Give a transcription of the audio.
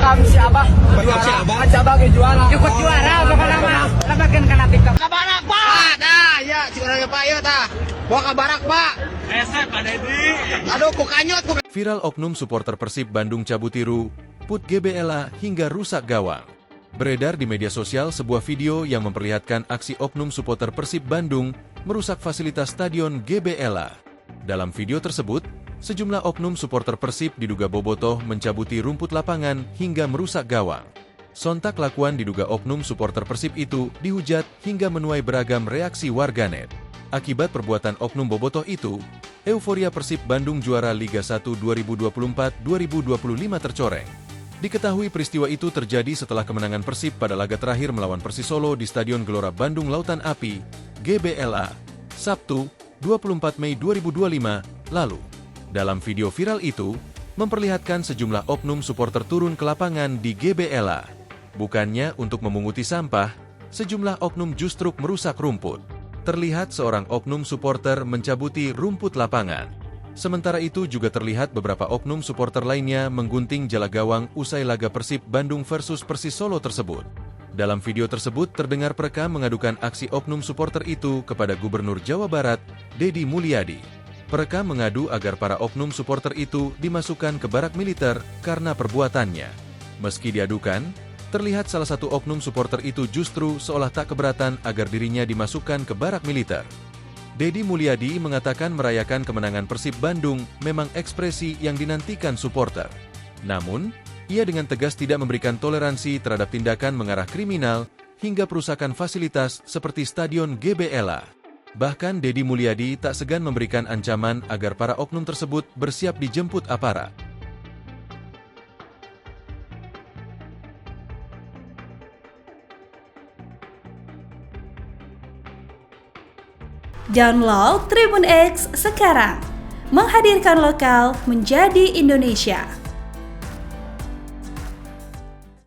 Bekam si Abah. Bekam si Abah. Sebagai juara. Ikut juara pokoknya mah. Lebakeun kana TikTok. Kabarak Pak. Dah, ya si urang Pak ieu tah. Bawa kabarak Pak. Pak Dedi. Aduh, ku kanyut ku. Viral oknum supporter Persib Bandung cabut tiru, put GBLA hingga rusak gawang. Beredar di media sosial sebuah video yang memperlihatkan aksi oknum supporter Persib Bandung merusak fasilitas stadion GBLA. Dalam video tersebut, sejumlah oknum supporter Persib diduga bobotoh mencabuti rumput lapangan hingga merusak gawang. Sontak lakuan diduga oknum supporter Persib itu dihujat hingga menuai beragam reaksi warganet. Akibat perbuatan oknum bobotoh itu, euforia Persib Bandung juara Liga 1 2024-2025 tercoreng. Diketahui peristiwa itu terjadi setelah kemenangan Persib pada laga terakhir melawan Persisolo di Stadion Gelora Bandung Lautan Api, GBLA, Sabtu, 24 Mei 2025, lalu. Dalam video viral itu, memperlihatkan sejumlah oknum supporter turun ke lapangan di GBLA. Bukannya untuk memunguti sampah, sejumlah oknum justru merusak rumput. Terlihat seorang oknum supporter mencabuti rumput lapangan. Sementara itu juga terlihat beberapa oknum supporter lainnya menggunting jala gawang usai laga Persib Bandung versus Persisolo tersebut. Dalam video tersebut terdengar perekam mengadukan aksi oknum supporter itu kepada Gubernur Jawa Barat, Deddy Mulyadi. Perekam mengadu agar para oknum supporter itu dimasukkan ke barak militer karena perbuatannya. Meski diadukan, terlihat salah satu oknum supporter itu justru seolah tak keberatan agar dirinya dimasukkan ke barak militer. Deddy Mulyadi mengatakan merayakan kemenangan Persib Bandung memang ekspresi yang dinantikan supporter. Namun, ia dengan tegas tidak memberikan toleransi terhadap tindakan mengarah kriminal hingga perusakan fasilitas seperti Stadion GBLA. Bahkan Deddy Mulyadi tak segan memberikan ancaman agar para oknum tersebut bersiap dijemput aparat. Download Tribun X sekarang, menghadirkan lokal menjadi Indonesia.